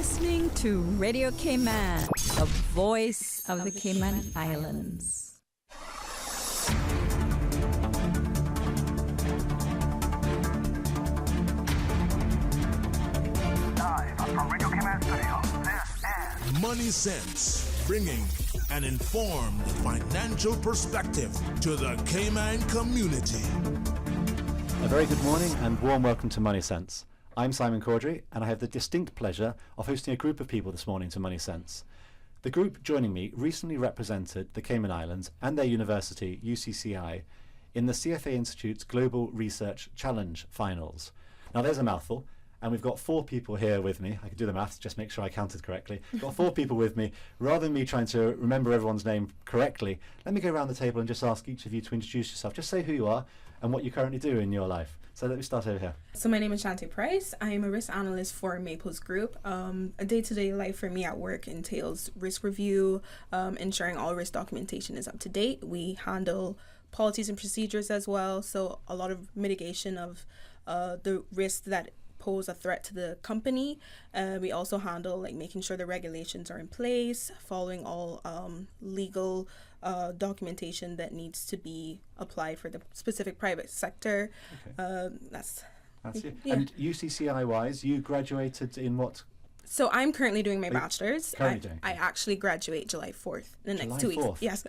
listening to Radio Cayman, a voice of the Cayman Islands. Live from Radio Cayman Studio, this is Money Sense, bringing an informed financial perspective to the Cayman community. A very good morning and warm welcome to Money Sense. I'm Simon Caudry and I have the distinct pleasure of hosting a group of people this morning to Money Sense. The group joining me recently represented the Cayman Islands and their university, UCCI, in the CFA Institute's Global Research Challenge Finals. Now there's a mouthful, and we've got 4 people here with me. I could do the maths, just make sure I counted correctly. We've got 4 people with me. Rather than me trying to remember everyone's name correctly, let me go around the table and just ask each of you to introduce yourself. Just say who you are and what you currently do in your life. So let me start over here. So my name is Shantae Price. I am a risk analyst for Maples Group. A day-to-day life for me at work entails risk review, ensuring all risk documentation is up to date. We handle policies and procedures as well, so a lot of mitigation of the risks that pose a threat to the company. We also handle making sure the regulations are in place, following all legal documentation that needs to be applied for the specific private sector. Okay. That's you. Yeah. And UCCI-wise, you graduated in what? So I'm currently doing my bachelor's. Currently doing? I actually graduate July 4th, the next 2 weeks. 4th? Yes.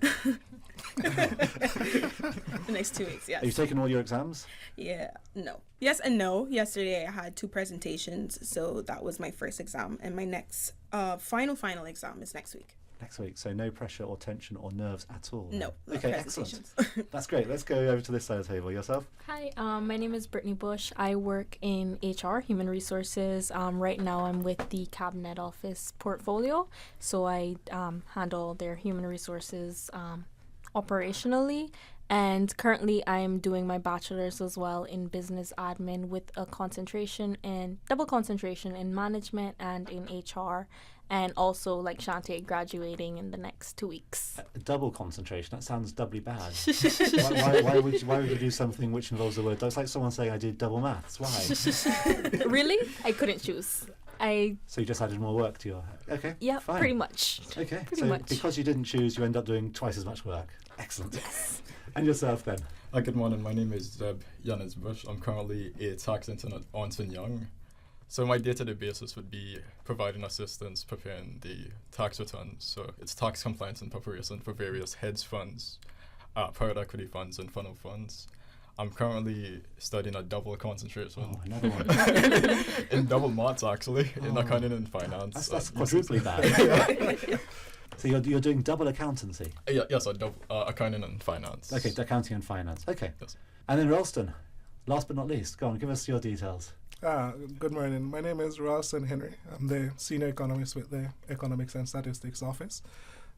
The next 2 weeks, yes. Have you taken all your exams? Yeah, no. Yes and no. Yesterday I had 2 presentations, so that was my first exam, and my next final exam is next week. Next week, so no pressure or tension or nerves at all? No. Okay, excellent. That's great. Let's go over to this side of the table. Yourself? Hi, my name is Brittany Bush. I work in HR, Human Resources. Right now I'm with the Cabinet Office portfolio, so I handle their human resources operationally. And currently I'm doing my bachelor's as well in business admin with a double concentration in management and in HR. And also, like Shantae, graduating in the next 2 weeks. Double concentration, that sounds doubly bad. why would you do something which involves the word? That's like someone saying I did double maths. Why? Really? I couldn't choose. So you just added more work to your... Okay, yeah, fine. pretty much. Okay, pretty so much. Because you didn't choose, you end up doing twice as much work. Excellent. Yes. And yourself then? Good morning, my name is Zeb Yanis Bush. I'm currently a tax intern at Ernst & Young. So my day-to-day basis would be providing assistance preparing the tax returns. So it's tax compliance and preparation for various hedge funds, private equity funds, and funnel funds. I'm currently studying a double concentration. Oh, another one. In double maths, actually, in accounting and finance. That's quadruply bad. So you're doing double accountancy? Yes, accounting and finance. Okay, accounting and finance. Okay. Yes. And then Ralston, last but not least, go on, give us your details. Good morning. My name is Ralston Henry. I'm the senior economist with the Economics and Statistics Office.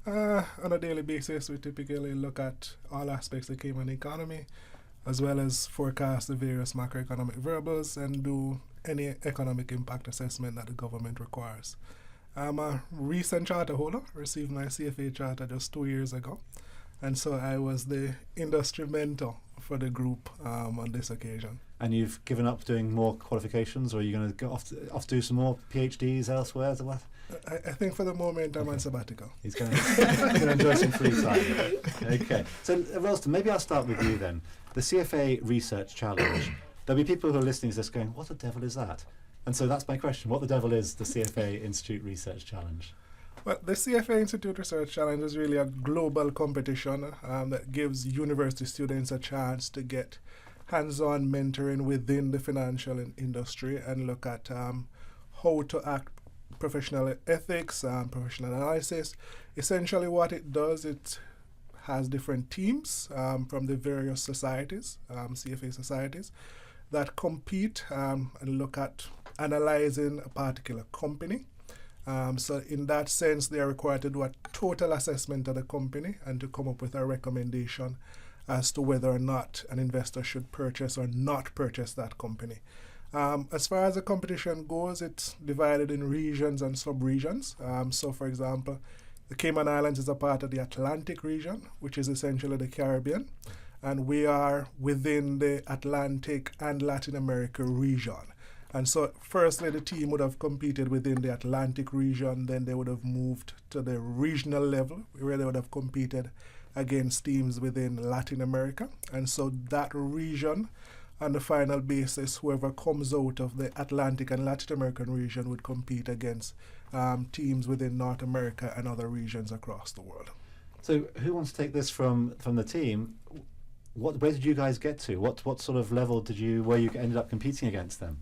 On a daily basis, we typically look at all aspects of the Cayman economy, as well as forecast the various macroeconomic variables and do any economic impact assessment that the government requires. I'm a recent charter holder, received my CFA charter just 2 years ago, and so I was the industry mentor for the group on this occasion. And you've given up doing more qualifications, or are you going to go off to do some more PhDs elsewhere? What? I think for the moment I'm on sabbatical. He's going to enjoy some free time. Okay. So, Ralston, maybe I'll start with you then. The CFA Research Challenge. There'll be people who are listening to this going, what the devil is that? And so that's my question. What the devil is the CFA Institute Research Challenge? Well, the CFA Institute Research Challenge is really a global competition that gives university students a chance to get hands-on mentoring within the financial industry and look at how to act professional ethics, professional analysis. Essentially what it does, it has different teams from the various societies, CFA societies, that compete and look at analyzing a particular company. So in that sense, they are required to do a total assessment of the company and to come up with a recommendation as to whether or not an investor should purchase or not purchase that company. As far as the competition goes, it's divided in regions and sub-regions. So for example, the Cayman Islands is a part of the Atlantic region, which is essentially the Caribbean. And we are within the Atlantic and Latin America region. And so, firstly, the team would have competed within the Atlantic region, then they would have moved to the regional level, where they would have competed against teams within Latin America. And so, that region, on the final basis, whoever comes out of the Atlantic and Latin American region would compete against teams within North America and other regions across the world. So, who wants to take this from the team? Where did you guys get to? What sort of level where you ended up competing against them?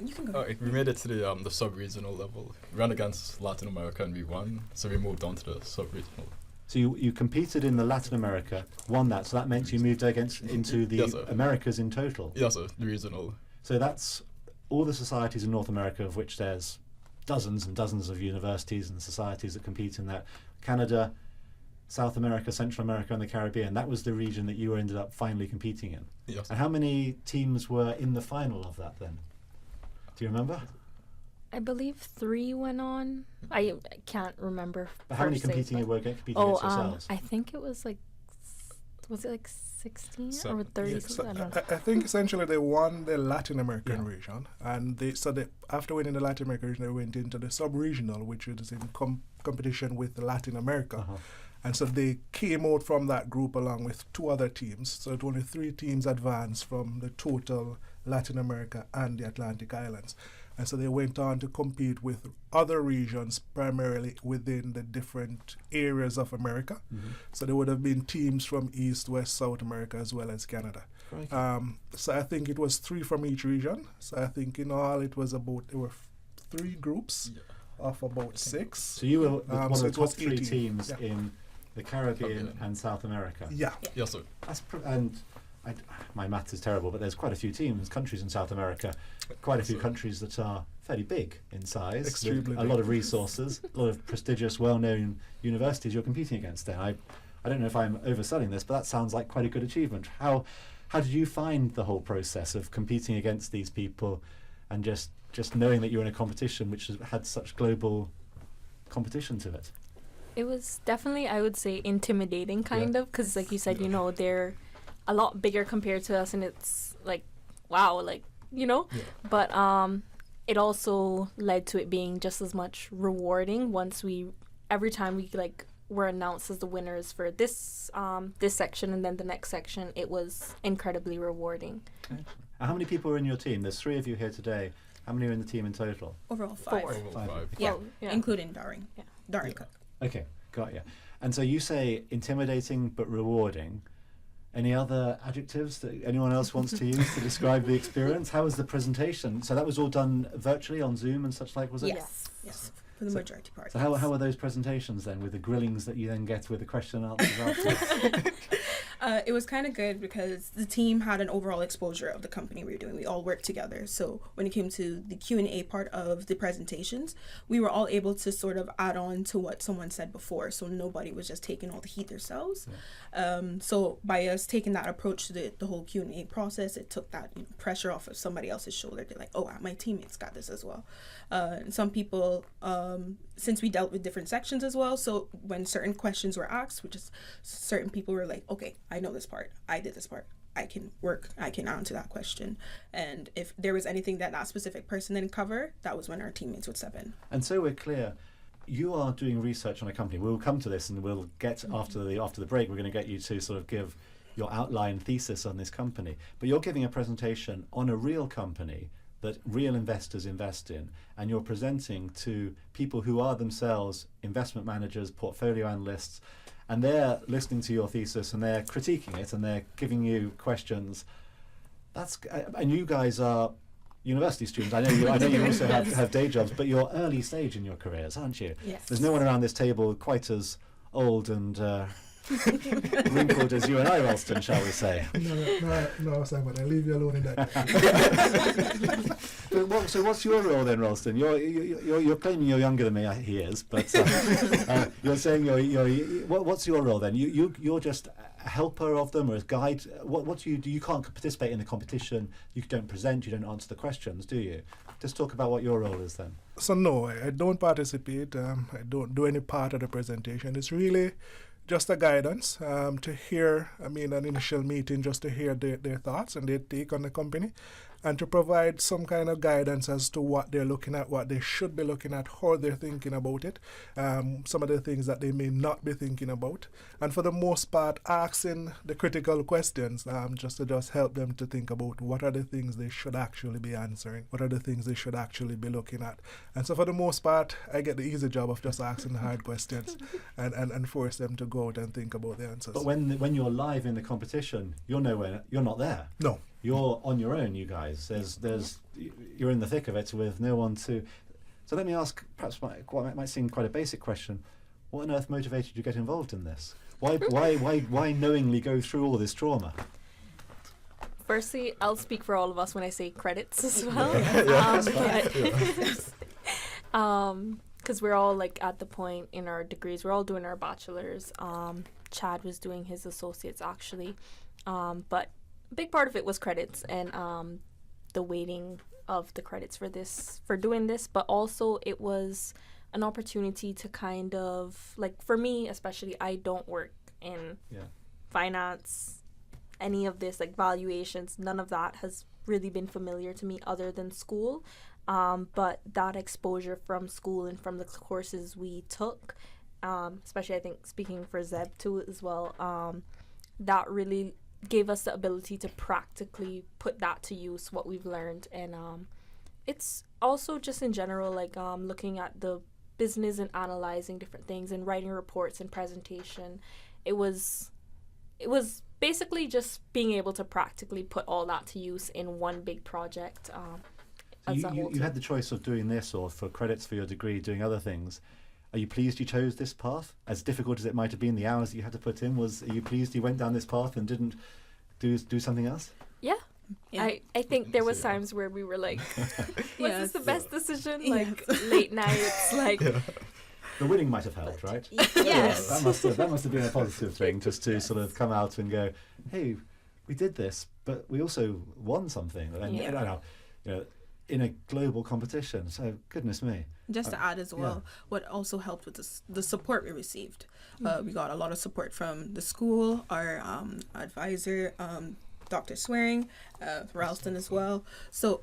You can go. We made it to the sub-regional level. We ran against Latin America and we won, so we moved on to the sub-regional. So you competed in the Latin America, won that, so that meant you moved into the Yes, sir. Americas in total. Yes, sir, the regional. So that's all the societies in North America, of which there's dozens and dozens of universities and societies that compete in that. Canada, South America, Central America, and the Caribbean. That was the region that you ended up finally competing in. Yes. And how many teams were in the final of that then? Do you remember? I believe 3 went on. I can't remember. But how many per se, competing but- against yourselves? I think it was like, was it like 16 or Seven. 30? Yeah, so something? I don't know. I think essentially they won the Latin American region, and after winning the Latin American region, they went into the sub-regional, which is in competition with Latin America. And so they came out from that group along with 2 other teams. So it only 3 teams advanced from the total Latin America and the Atlantic Islands. And so they went on to compete with other regions, primarily within the different areas of America. So there would have been teams from East, West, South America, as well as Canada. So I think it was 3 from each region. So I think in all there were 3 groups of about 6. So you were one of so the it top was 3 18. teams Yeah. in the Caribbean and South America. Yeah. Yes, sir. That's my maths is terrible, but there's quite a few countries in South America, quite a few countries that are fairly big in size, Extremely with a lot of resources, a lot of prestigious, well-known universities you're competing against there. I don't know if I'm overselling this, but that sounds like quite a good achievement. How did you find the whole process of competing against these people and just knowing that you're in a competition which has had such global competition to it? It was definitely, I would say, intimidating kind of, because like you said, they're a lot bigger compared to us, and it's like, wow, like, but it also led to it being just as much rewarding every time we like were announced as the winners for this section and then the next section. It was incredibly rewarding. Okay. How many people are in your team? There's 3 of you here today. How many are in the team in total? Overall 5. Overall 5. Yeah, Yeah. including Daring. Yeah. Daring Cook. Okay, got you. And so you say intimidating but rewarding. Any other adjectives that anyone else wants to use to describe the experience? How was the presentation? So that was all done virtually on Zoom and such like, was it? Yes, for the majority part. So how were those presentations then, with the grillings that you then get with the question and answers afterwards? It was kind of good because the team had an overall exposure of the company we were doing. We all worked together. So when it came to the Q&A part of the presentations, we were all able to sort of add on to what someone said before. So nobody was just taking all the heat themselves. So by us taking that approach to the whole Q&A process, it took that pressure off of somebody else's shoulder. They're like, oh, my teammates got this as well. And some people, since we dealt with different sections as well, so when certain questions were asked, certain people were like, okay, I know this part, I did this part, I can answer that question. And if there was anything that specific person didn't cover, that was when our teammates would step in. And so we're clear, you are doing research on a company. We'll come to this and we'll get after the break, we're going to get you to sort of give your outline thesis on this company. But you're giving a presentation on a real company that real investors invest in, and you're presenting to people who are themselves investment managers, portfolio analysts, and they're listening to your thesis and they're critiquing it and they're giving you questions. And you guys are university students. I know you also have day jobs, but you're early stage in your careers, aren't you? Yes. There's no one around this table quite as old and wrinkled as you and I, Ralston, shall we say? No, Simon, I leave you alone in that. So what's your role then, Ralston? You're claiming you're younger than me. He is, but you're saying what's your role then? You're just a helper of them or a guide. What do you do? You can't participate in the competition. You don't present. You don't answer the questions, do you? Just talk about what your role is then. So no, I don't participate. I don't do any part of the presentation. It's really just a guidance to hear, an initial meeting, just to hear their thoughts and their take on the company. and to provide some kind of guidance as to what they're looking at, what they should be looking at, how they're thinking about it, some of the things that they may not be thinking about, and for the most part asking the critical questions, just to help them to think about what are the things they should actually be answering, what are the things they should actually be looking at. And so for the most part, I get the easy job of just asking the hard questions and force them to go out and think about the answers. But when you're live in the competition, you're not there. No. You're on your own, you guys. You're in the thick of it with no one to. So let me ask, perhaps what might seem quite a basic question: what on earth motivated you to get involved in this? Why knowingly go through all this trauma? Firstly, I'll speak for all of us when I say credits as well. Because we're all like at the point in our degrees, we're all doing our bachelors. Chad was doing his associates actually, but a big part of it was credits and the weighting of the credits for doing this, but also it was an opportunity to kind of, like, for me especially, I don't work in finance, any of this, like valuations, none of that has really been familiar to me other than school, but that exposure from school and from the courses we took, especially I think speaking for Zeb too as well, that really gave us the ability to practically put that to use, what we've learned. And it's also just in general, like looking at the business and analyzing different things and writing reports and presentation. It was basically just being able to practically put all that to use in one big project. You had the choice of doing this or for credits for your degree, doing other things. Are you pleased you chose this path? As difficult as it might have been, the hours that you had to put in, are you pleased you went down this path and didn't do something else? Yeah. I think there was times where we were like, was this the best decision? Like late nights, like... The winning might have helped, right? Yes. That must have been a positive thing, just to sort of come out and go, hey, we did this, but we also won something. And I don't know, in a global competition. So goodness me. Just to add as well, what also helped with the support we received. We got a lot of support from the school, our advisor, Dr. Swearing, Ralston as well. So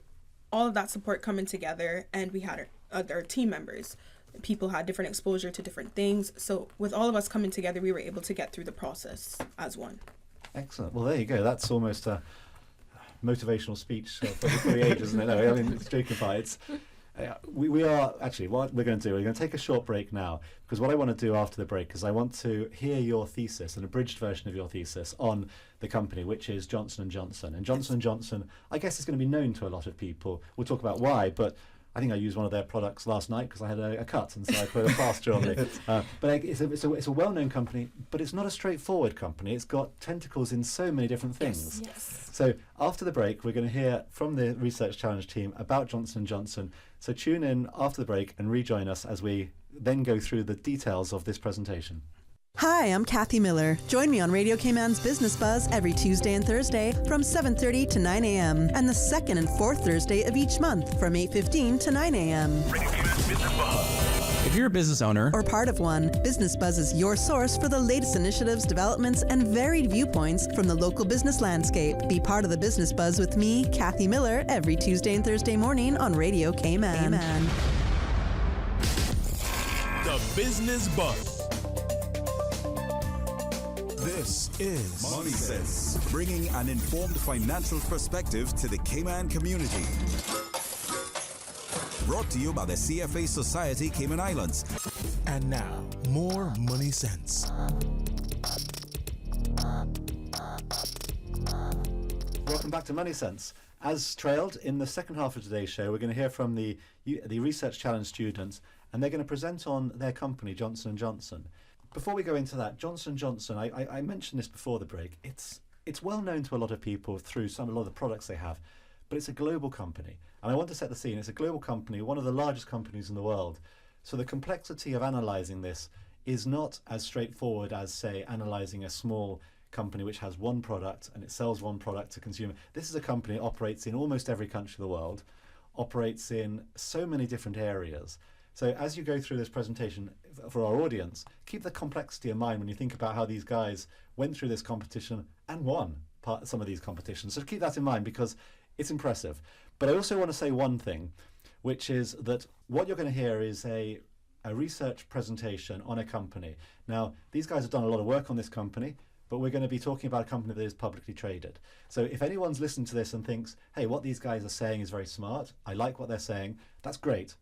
all of that support coming together, and we had our team members. People had different exposure to different things. So with all of us coming together, we were able to get through the process as one. Excellent. Well, there you go. That's almost a motivational speech for the ages, isn't it? No, I mean, it's joking apart. We are actually, what we're going to do, we're going to take a short break now, because what I want to do after the break is I want to hear your thesis, an abridged version of your thesis on the company, which is Johnson & Johnson. And Johnson & Johnson, I guess, is going to be known to a lot of people. We'll talk about why, but I think I used one of their products last night because I had a cut, and so I put a plaster on it. But it's a well-known company, but it's not a straightforward company. It's got tentacles in so many different things. Yes. So after the break, we're going to hear from the Research Challenge team about Johnson & Johnson. So tune in after the break and rejoin us as we then go through the details of this presentation. Hi, I'm Kathy Miller. Join me on Radio Cayman's Business Buzz every Tuesday and Thursday from 7:30 to 9 a.m. and the second and fourth Thursday of each month from 8:15 to 9 a.m. Radio Cayman's Business Buzz. If you're a business owner or part of one, Business Buzz is your source for the latest initiatives, developments, and varied viewpoints from the local business landscape. Be part of the Business Buzz with me, Kathy Miller, every Tuesday and Thursday morning on Radio Cayman. The Business Buzz. This is Money Sense, bringing an informed financial perspective to the Cayman community. Brought to you by the CFA Society Cayman Islands. And now, more Money Sense. Welcome back to Money Sense. As trailed in the second half of today's show, we're going to hear from the Research Challenge students, and they're going to present on their company, Johnson & Johnson. Before we go into that, Johnson & Johnson, I mentioned this before the break, it's well known to a lot of people through a lot of the products they have, but it's a global company. And I want to set the scene. It's a global company, one of the largest companies in the world. So the complexity of analysing this is not as straightforward as, say, analysing a small company which has one product and it sells one product to consumer. This is a company that operates in almost every country of the world, operates in so many different areas. So as you go through this presentation for our audience, keep the complexity in mind when you think about how these guys went through this competition and won some of these competitions. So keep that in mind, because It's impressive. But I also want to say one thing, which is that what you're going to hear is a research presentation on a company. Now, these guys have done a lot of work on this company, but we're going to be talking about a company that is publicly traded. So if anyone's listening to this and thinks, hey, what these guys are saying is very smart, I like what they're saying, that's great.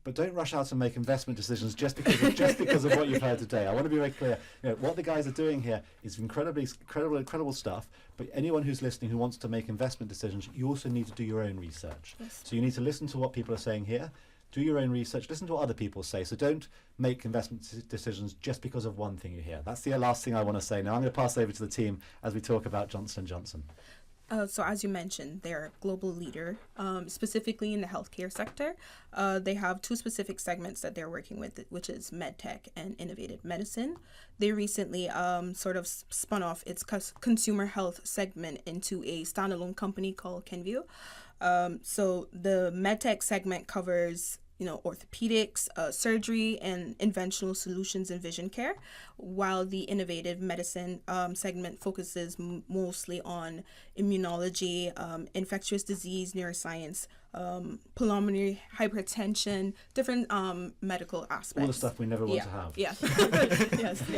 But don't rush out and make investment decisions just because of what you've heard today. I want to be very clear. What the guys are doing here is incredible stuff. But anyone who's listening who wants to make investment decisions, you also need to do your own research. Yes. So you need to listen to what people are saying here, do your own research, listen to what other people say. So don't make investment decisions just because of one thing you hear. That's the last thing I want to say. Now I'm going to pass over to the team as we talk about Johnson & Johnson. So as you mentioned, they're a global leader, specifically in the healthcare sector. They have two specific segments that they're working with, which is medtech and innovative medicine. They recently sort of spun off its consumer health segment into a standalone company called Kenvue. So the medtech segment covers orthopedics, surgery, and interventional solutions in vision care, while the innovative medicine segment focuses mostly on immunology, infectious disease, neuroscience, pulmonary hypertension, different medical aspects. All the stuff we never want to have. Yeah.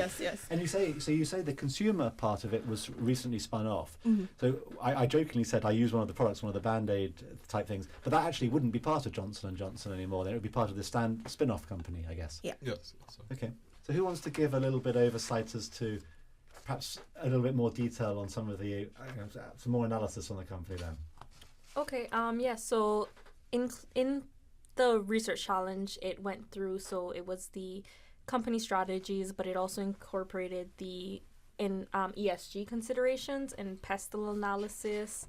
yes. And you say the consumer part of it was recently spun off. Mm-hmm. So I jokingly said I use one of the products, one of the Band-Aid type things, but that actually wouldn't be part of Johnson & Johnson anymore. Then it would be part of the spin-off company, I guess. Yeah. Yes. Okay. So who wants to give a little bit oversight as to perhaps a little bit more detail on some of the some more analysis on the company then? Okay. So in the research challenge, it went through. So it was the company strategies, but it also incorporated the ESG considerations and pestle analysis,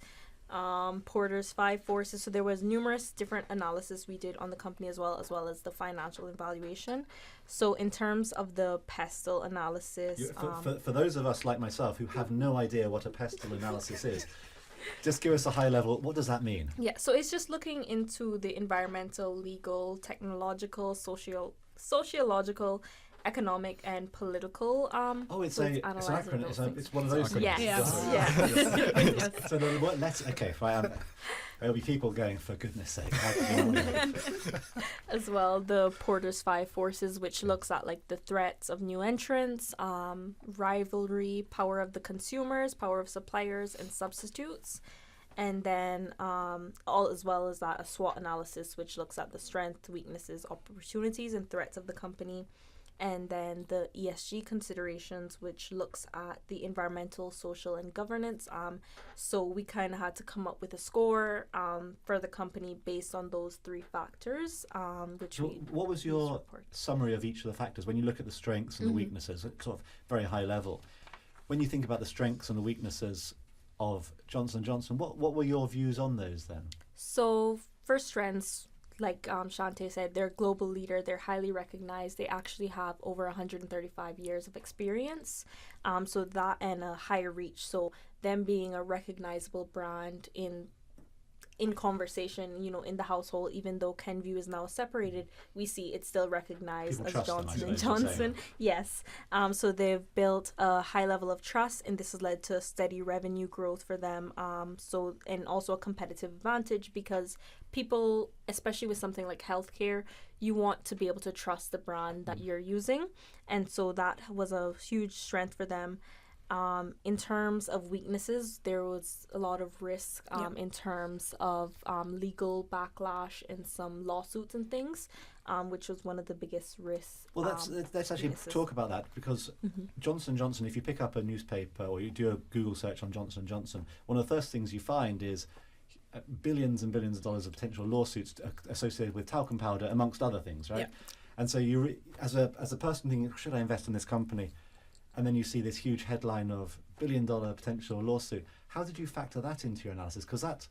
Porter's 5 forces. So there was numerous different analysis we did on the company as well as the financial evaluation. So in terms of the pestle analysis, for those of us like myself who have no idea what a pestle analysis is, just give us a high level. What does that mean? Yeah, so it's just looking into the environmental, legal, technological, sociological, economic, and political. It's an acronym. It's one of those things. Yes. So let's. Okay, fine. There'll be people going, for goodness sake. How can you As well, the Porter's 5 forces, which looks at like the threats of new entrants, rivalry, power of the consumers, power of suppliers, and substitutes. And then all as well as that, a SWOT analysis, which looks at the strengths, weaknesses, opportunities, and threats of the company. And then the ESG considerations, which looks at the environmental, social, and governance. So we kind of had to come up with a score for the company based on those 3 factors. What was your summary of each of the factors? When you look at the strengths and the weaknesses at sort of very high level, when you think about the strengths and the weaknesses of Johnson & Johnson, what were your views on those then? So for strengths, like Shante said, they're a global leader. They're highly recognized. They actually have over 135 years of experience. So that and a higher reach. So them being a recognizable brand in conversation, in the household, even though Kenvue is now separated, we see it's still recognized as Johnson & Johnson. Yes. So they've built a high level of trust, and this has led to steady revenue growth for them. And also a competitive advantage because people, especially with something like healthcare, you want to be able to trust the brand that you're using. And so that was a huge strength for them. In terms of weaknesses, there was a lot of risk in terms of legal backlash and some lawsuits and things, which was one of the biggest risks. Well, let's actually talk about that because Johnson & Johnson, if you pick up a newspaper or you do a Google search on Johnson & Johnson, one of the first things you find is billions and billions of dollars of potential lawsuits associated with talcum powder, amongst other things, right? Yeah. And so you, as a person thinking, should I invest in this company? And then you see this huge headline of $1 billion potential lawsuit. How did you factor that into your analysis? Because that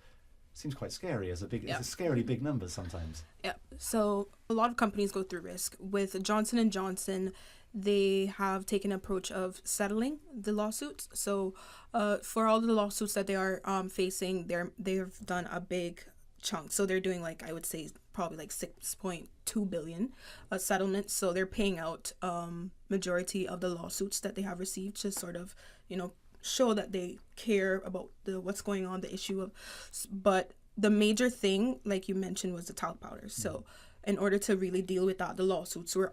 seems quite scary it's a scarily big number sometimes. Yeah. So a lot of companies go through risk. With Johnson & Johnson, they have taken an approach of settling the lawsuits. So for all the lawsuits that they are facing, they've done a big chunk. So they're doing I would say probably $6.2 billion settlements. So they're paying out majority of the lawsuits that they have received to sort of show that they care about what's going on, the issue of, but the major thing, like you mentioned, was the talc powder. So in order to really deal with that, the lawsuits were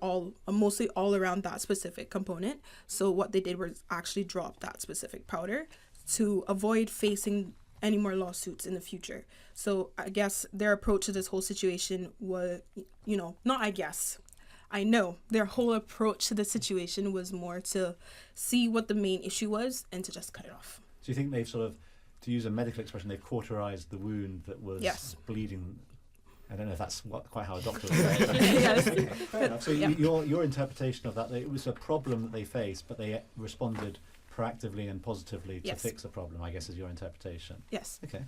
mostly all around that specific component. So what they did was actually drop that specific powder to avoid facing any more lawsuits in the future. So I guess their approach to this whole situation was, I know their whole approach to the situation was more to see what the main issue was and to just cut it off. Do you think they've sort of, to use a medical expression, they've cauterized the wound that was bleeding? I don't know if that's quite how a doctor would say it. Yes. Okay, fair enough. So your interpretation of that, it was a problem that they faced, but they responded proactively and positively to fix the problem, I guess, is your interpretation. Yes. Okay.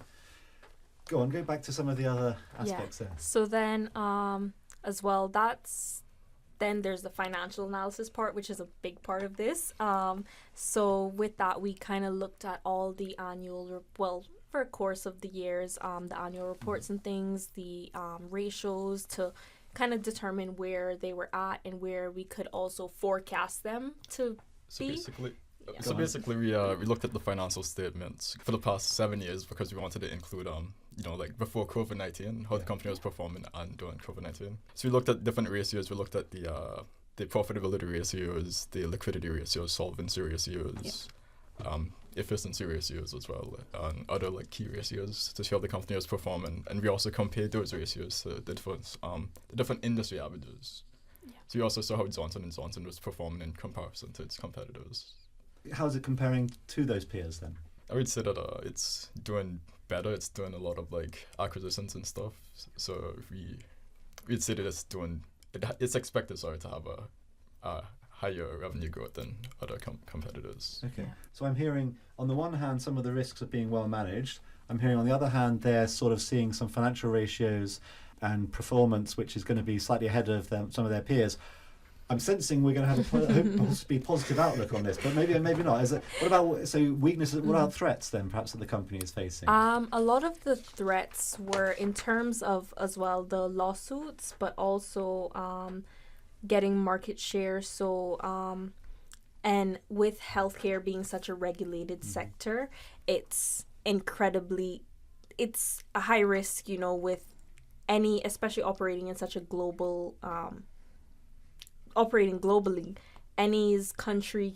Go back to some of the other aspects there. So then, as well, then there's the financial analysis part, which is a big part of this. So with that, we kind of looked at all the for a course of the years, the annual reports and things, the ratios to kind of determine where they were at and where we could also forecast them to be. Basically, we looked at the financial statements for the past 7 years because we wanted to include, like before COVID-19, how the company was performing and during COVID-19. So we looked at different ratios. We looked at the profitability ratios, the liquidity ratios, solvency ratios, efficiency ratios as well, and other like key ratios to see how the company was performing. And we also compared those ratios to the different industry averages. Yeah. So we also saw how Johnson & Johnson was performing in comparison to its competitors. How's it comparing to those peers then? I would say that it's doing better. It's doing a lot of like acquisitions and stuff. So we'd say that it's expected to have a higher revenue growth than other competitors. Okay. Yeah. So I'm hearing on the one hand some of the risks of being well managed. I'm hearing on the other hand they're sort of seeing some financial ratios and performance which is going to be slightly ahead of some of their peers. I'm sensing we're going to have a positive outlook on this, but maybe not. What about weaknesses? What about threats then, perhaps that the company is facing? A lot of the threats were in terms of as well the lawsuits, but also getting market share. So and with healthcare being such a regulated sector, it's a high risk, with especially operating in such a global. Operating globally, any country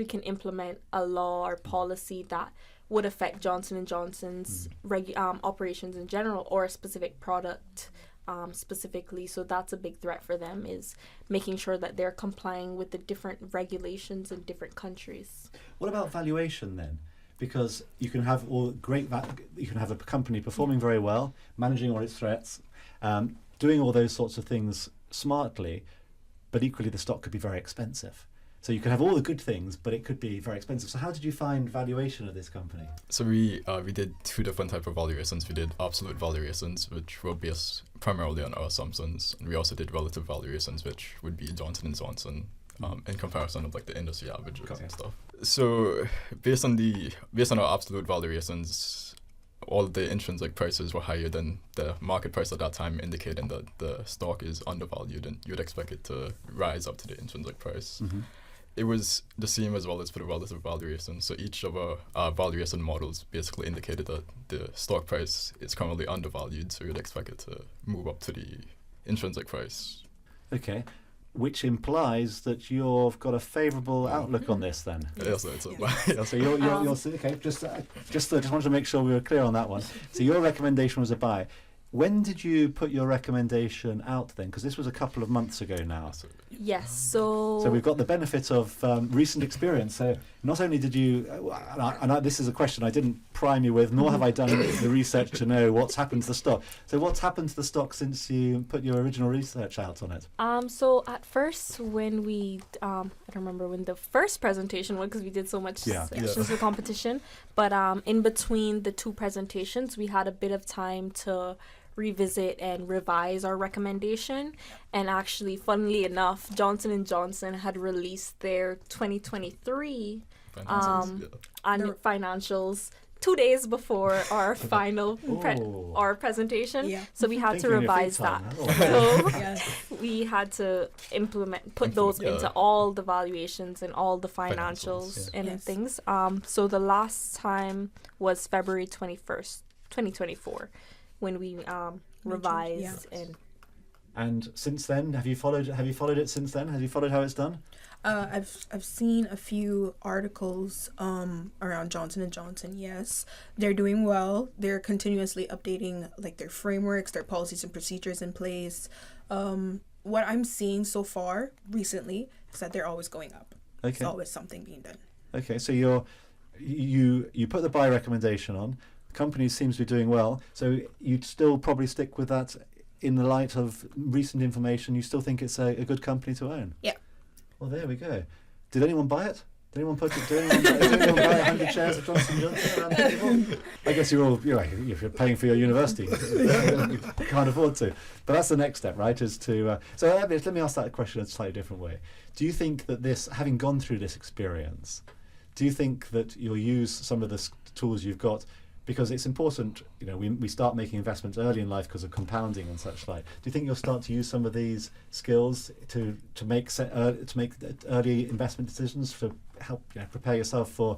can implement a law or policy that would affect Johnson & Johnson's operations in general or a specific product specifically. So that's a big threat for them, is making sure that they're complying with the different regulations in different countries. What about valuation then? Because you can have you can have a company performing very well, managing all its threats, doing all those sorts of things smartly, but equally the stock could be very expensive. So you can have all the good things, but it could be very expensive. So how did you find valuation of this company? So we did two different types of valuations. We did absolute valuations, which were based primarily on our assumptions, and we also did relative valuations, which would be Johnson & Johnson in comparison of like the industry averages and stuff. So based on our absolute valuations, all the intrinsic prices were higher than the market price at that time, indicating that the stock is undervalued and you'd expect it to rise up to the intrinsic price. Mm-hmm. It was the same as well as for the relative valuation. So each of our valuation models basically indicated that the stock price is currently undervalued, so you'd expect it to move up to the intrinsic price. Okay. Which implies that you've got a favourable outlook on this, then. Yes. So you're okay. Just wanted to make sure we were clear on that one. So your recommendation was a buy. When did you put your recommendation out then? Because this was a couple of months ago now. Yes. So we've got the benefit of recent experience. So not only did you, this is a question I didn't prime you with, nor have I done the research to know what's happened to the stock. So what's happened to the stock since you put your original research out on it? So at first, when we, I don't remember when the first presentation was, because we did so much sessions of competition. But in between the two presentations, we had a bit of time to revisit and revise our recommendation. And actually, funnily enough, Johnson & Johnson had released their 2023 financials 2 days before our final Oh. our presentation. Yeah. So we had to Thinking of your free revise that. time. Oh. So Yes. we had to put those Yeah. into all the valuations and all the financials yeah. and Yes. things. So the last time was February 21st, 2024, when we revised and And since then, have you followed it since then? Have you followed how it's done? I've seen a few articles around Johnson & Johnson. Yes, they're doing well. They're continuously updating like their frameworks, their policies and procedures in place. What I'm seeing so far recently is that they're always going up. Okay. There's always something being done. Okay, so you put the buy recommendation on. The company seems to be doing well. So you'd still probably stick with that in the light of recent information. You still think it's a good company to own? Yeah. Well, there we go. Did anyone buy it? Did anyone buy 100 shares of Johnson & Johnson around the table? I guess if you're paying for your university, you can't afford to. But that's the next step, right? Is to so let me ask that question in a slightly different way. Do you think that this, having gone through this experience, do you think that you'll use some of the tools you've got? Because it's important, we start making investments early in life because of compounding and such like. Do you think you'll start to use some of these skills to make early investment decisions to help prepare yourself for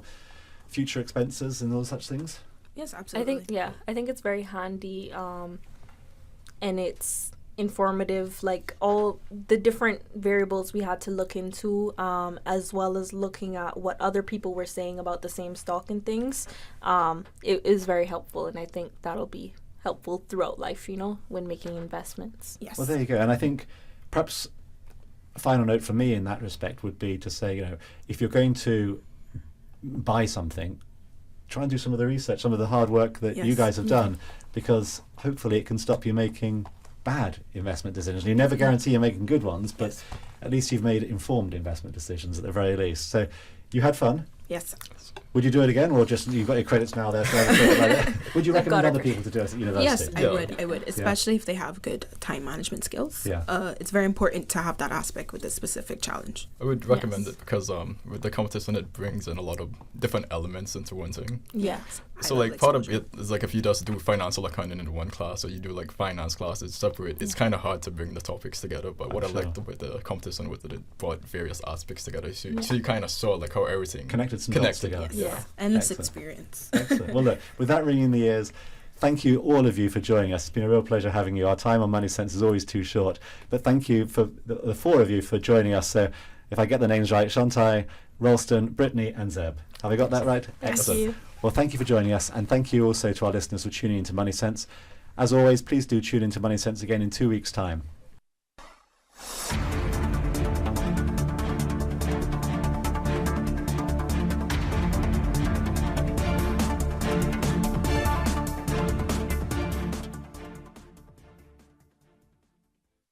future expenses and all such things? Yes, absolutely. I think it's very handy, and it's informative, like all the different variables we had to look into, as well as looking at what other people were saying about the same stock and things. It is very helpful, and I think that'll be helpful throughout life, when making investments. Yes. Well, there you go. And I think perhaps a final note for me in that respect would be to say, if you're going to buy something, try and do some of the research, some of the hard work that you Yes. guys have done, because hopefully it can stop you making bad investment decisions. You never guarantee you're making good ones, but Yes. at least you've made informed investment decisions at the very least. So you had fun. Yes. Would you do it again, or just you've got your credits now there? So would you recommend other people to do it at university? Yes, I would, especially if they have good time management skills. Yeah. It's very important to have that aspect with a specific challenge. I would recommend it because with the competition, it brings in a lot of different elements into one thing. Yeah. So High like level part of exposure. it is like if you just do financial accounting in one class, or you do like finance classes separate, it's kind of hard to bring the topics together. But what I liked with the competition with it brought various aspects together. So you kind of saw like how everything Connected some dots together. Yes. Yeah. Endless Excellent. experience. Excellent. Well, look, with that ringing in the ears, thank you, all of you, for joining us. It's been a real pleasure having you. Our time on Money Sense is always too short. But thank you for the four of you for joining us. So if I get the names right, Shantai, Ralston, Brittany and Zeb. Have I got that right? Excellent. you. Well, thank you for joining us. And thank you also to our listeners for tuning into Money Sense. As always, please do tune into Money Sense again in 2 weeks' time.